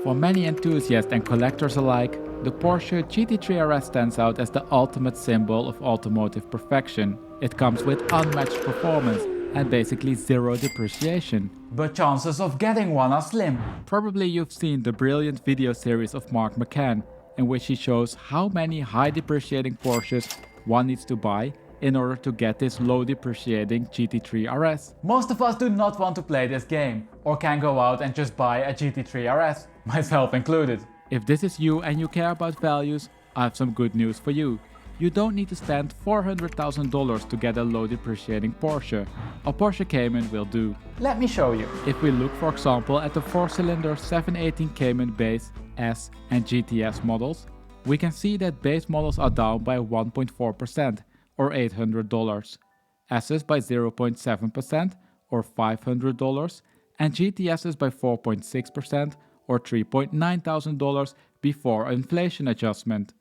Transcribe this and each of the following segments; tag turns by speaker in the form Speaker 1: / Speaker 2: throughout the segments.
Speaker 1: For many enthusiasts and collectors alike, the Porsche GT3 RS stands out as the ultimate symbol of automotive perfection. It comes with unmatched performance and basically zero depreciation. But chances of getting one are slim. Probably you've seen the brilliant video series of Mark McCann, in which he shows how many high depreciating Porsches one needs to buy in order to get this low depreciating GT3 RS. Most of us do not want to play this game, or can go out and just buy a GT3 RS, myself included. If this is you and you care about values, I have some good news for you. You don't need to spend $400,000 to get a low depreciating Porsche. A Porsche Cayman will do. Let me show you. If we look for example at the 4-cylinder 718 Cayman base, S and GTS models, we can see that base models are down by 1.4% or $800, S's by 0.7% or $500, and GTS's by 4.6% or $3,900 before inflation adjustment.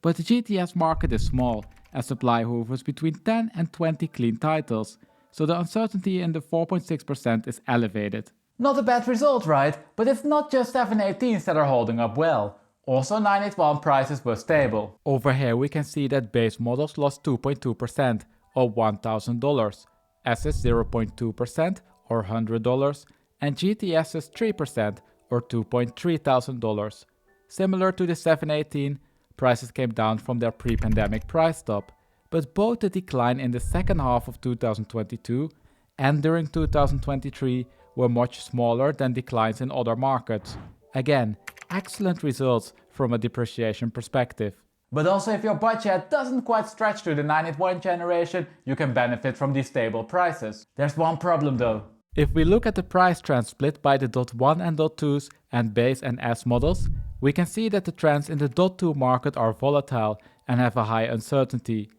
Speaker 1: But the GTS market is small, as supply hovers between 10 and 20 clean titles, so the uncertainty in the 4.6% is elevated. Not a bad result, right? But it's not just 718s that are holding up well. Also 981 prices were stable. Over here we can see that base models lost 2.2% or $1,000, S's 0.2% or $100, and GTS's 3% or $2,300. Similar to the 718, prices came down from their pre-pandemic price top, but both the decline in the second half of 2022 and during 2023 were much smaller than declines in other markets. Again, excellent results from a depreciation perspective. But also if your budget doesn't quite stretch to the 981 generation, you can benefit from these stable prices. There's one problem though. If we look at the price trend split by the .1 and .2s and base and S models, we can see that the trends in the .2 market are volatile and have a high uncertainty.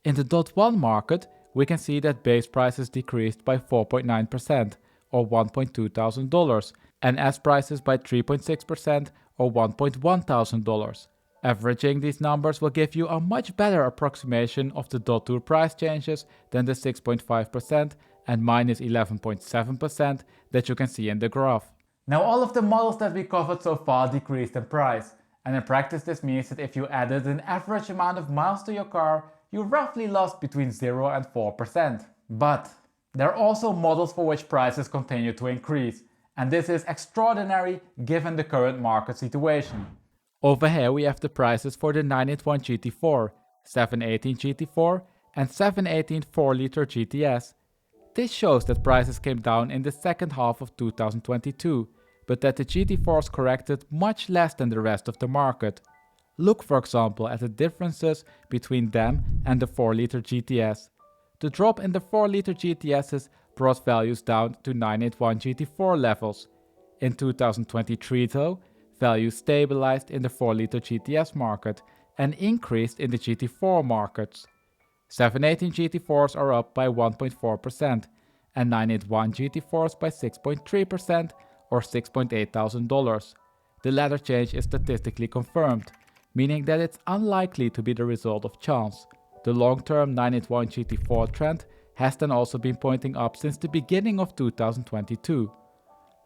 Speaker 1: In the .1 market, we can see that base prices decreased by 4.9% or $1,200 and S prices by 3.6% or $1,100. Averaging these numbers will give you a much better approximation of the .2 price changes than the 6.5% and minus 11.7% that you can see in the graph. Now all of the models that we covered so far decreased in price, and in practice this means that if you added an average amount of miles to your car, you roughly lost between 0 and 4%. But there are also models for which prices continue to increase, and this is extraordinary given the current market situation. Over here we have the prices for the 981 GT4, 718 GT4 and 718 4-liter GTS. This shows that prices came down in the second half of 2022, but that the GT4s corrected much less than the rest of the market. Look for example at the differences between them and the 4-liter GTS. The drop in the 4-liter GTS's brought values down to 981 GT4 levels. In 2023 though, values stabilized in the 4-liter GTS market and increased in the GT4 markets. 718 GT4s are up by 1.4% and 981 GT4s by 6.3% or $6,800. The latter change is statistically confirmed, meaning that it's unlikely to be the result of chance. The long-term 981 GT4 trend has then also been pointing up since the beginning of 2022.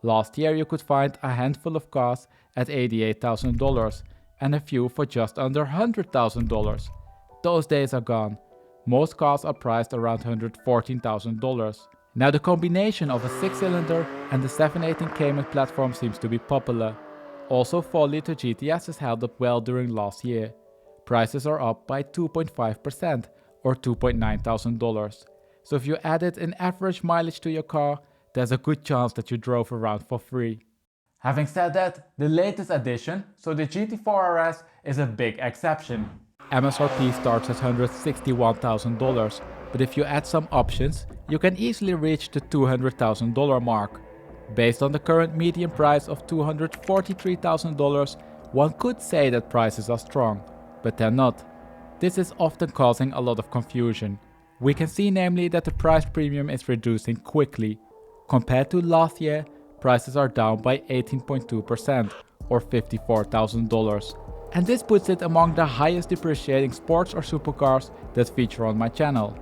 Speaker 1: Last year you could find a handful of cars at $88,000 and a few for just under $100,000. Those days are gone. Most cars are priced around $114,000. Now the combination of a 6-cylinder and the 718 Cayman platform seems to be popular. Also 4-liter GTS has held up well during last year. Prices are up by 2.5% or $2,900. So if you added an average mileage to your car, there's a good chance that you drove around for free. Having said that, the latest addition, so the GT4 RS, is a big exception. MSRP starts at $161,000, but if you add some options, you can easily reach the $200,000 mark. Based on the current median price of $243,000, one could say that prices are strong, but they're not. This is often causing a lot of confusion. We can see namely that the price premium is reducing quickly. Compared to last year, prices are down by 18.2% or $54,000. And this puts it among the highest depreciating sports or supercars that feature on my channel.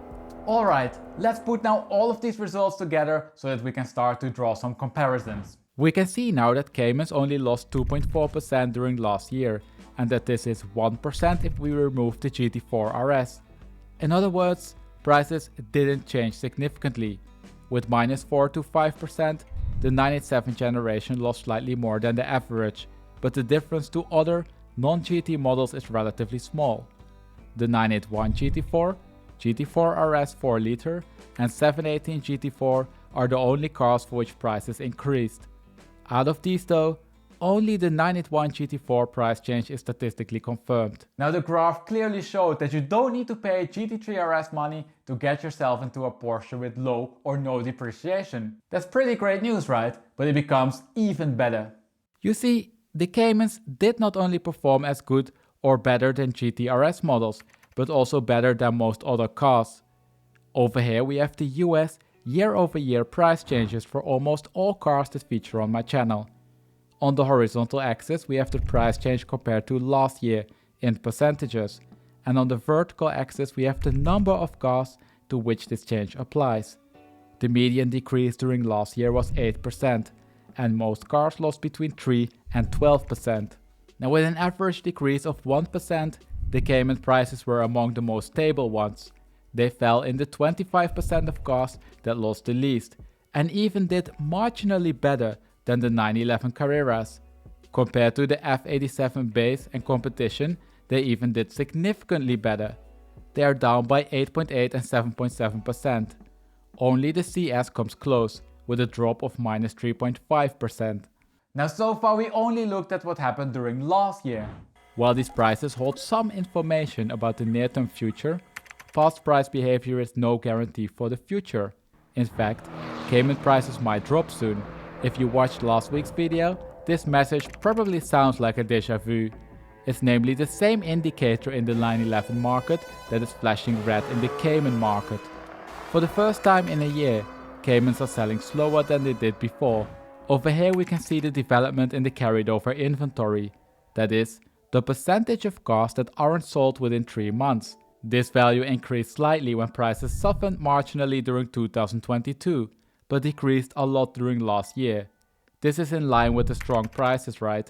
Speaker 1: Alright, let's put now all of these results together so that we can start to draw some comparisons. We can see now that Caymans only lost 2.4% during last year, and that this is 1% if we remove the GT3 RS. In other words, prices didn't change significantly. With minus 4 to 5%, the 987 generation lost slightly more than the average, but the difference to other non-GT models is relatively small. The 981 GT4, GT3 RS 4-liter, and 718 GT4 are the only cars for which prices increased. Out of these though, only the 981 GT4 price change is statistically confirmed. Now the graph clearly showed that you don't need to pay GT3 RS money to get yourself into a Porsche with low or no depreciation. That's pretty great news, right? But it becomes even better. You see, the Caymans did not only perform as good or better than GT RS models, but also better than most other cars. Over here we have the US year-over-year price changes for almost all cars that feature on my channel. On the horizontal axis we have the price change compared to last year in percentages, and on the vertical axis we have the number of cars to which this change applies. The median decrease during last year was 8%, and most cars lost between 3 and 12%. Now with an average decrease of 1%, the Cayman prices were among the most stable ones. They fell in the 25% of cars that lost the least, and even did marginally better than the 911 Carreras. Compared to the F87 base and competition, they even did significantly better. They are down by 8.8 and 7.7%. Only the CS comes close, with a drop of minus 3.5%. Now so far we only looked at what happened during last year. While these prices hold some information about the near-term future, past price behavior is no guarantee for the future. In fact, Cayman prices might drop soon. If you watched last week's video, this message probably sounds like a déjà vu. It's namely the same indicator in the 911 market that is flashing red in the Cayman market. For the first time in a year, Caymans are selling slower than they did before. Over here we can see the development in the carried over inventory. That is, the percentage of cars that aren't sold within 3 months. This value increased slightly when prices softened marginally during 2022, but decreased a lot during last year. This is in line with the strong prices, right?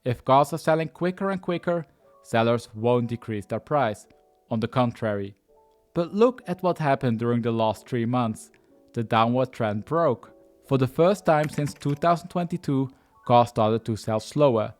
Speaker 1: If cars are selling quicker and quicker, sellers won't decrease their price. On the contrary. But look at what happened during the last 3 months. The downward trend broke. For the first time since 2022, cars started to sell slower.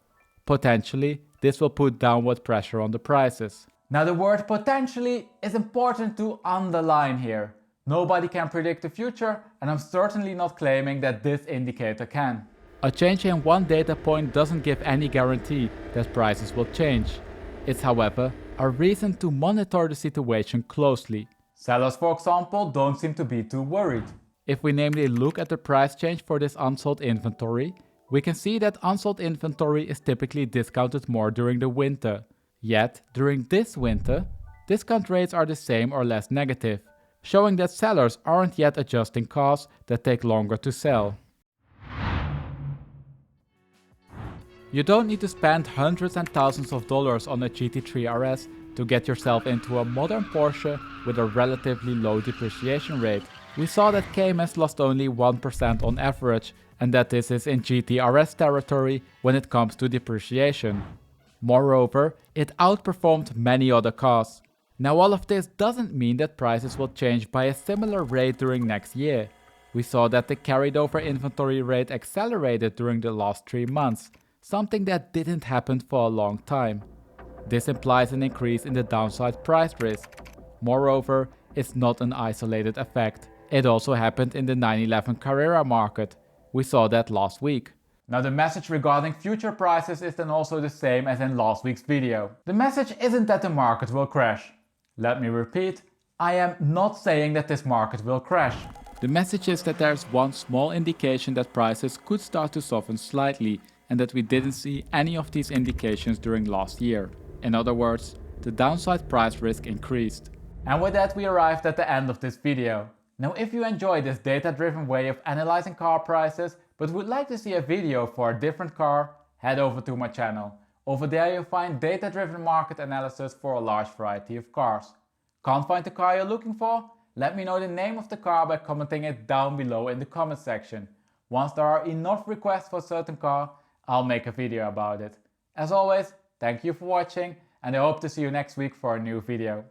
Speaker 1: Potentially, this will put downward pressure on the prices. Now the word potentially is important to underline here. Nobody can predict the future, and I'm certainly not claiming that this indicator can. A change in one data point doesn't give any guarantee that prices will change. It's however a reason to monitor the situation closely. Sellers, for example, don't seem to be too worried. If we namely look at the price change for this unsold inventory, we can see that unsold inventory is typically discounted more during the winter. Yet, during this winter, discount rates are the same or less negative, showing that sellers aren't yet adjusting cars that take longer to sell. You don't need to spend hundreds and thousands of dollars on a GT3 RS to get yourself into a modern Porsche with a relatively low depreciation rate. We saw that Caymans lost only 1% on average, and that this is in GT RS territory when it comes to depreciation. Moreover, it outperformed many other cars. Now all of this doesn't mean that prices will change by a similar rate during next year. We saw that the carried over inventory rate accelerated during the last 3 months, something that didn't happen for a long time. This implies an increase in the downside price risk. Moreover, it's not an isolated effect. It also happened in the 911 Carrera market. We saw that last week. Now the message regarding future prices is then also the same as in last week's video. The message isn't that the market will crash. Let me repeat, I am not saying that this market will crash. The message is that there's one small indication that prices could start to soften slightly, and that we didn't see any of these indications during last year. In other words, the downside price risk increased. And with that we arrived at the end of this video. Now if you enjoy this data-driven way of analyzing car prices, but would like to see a video for a different car, head over to my channel. Over there you'll find data-driven market analysis for a large variety of cars. Can't find the car you're looking for? Let me know the name of the car by commenting it down below in the comment section. Once there are enough requests for a certain car, I'll make a video about it. As always, thank you for watching and I hope to see you next week for a new video.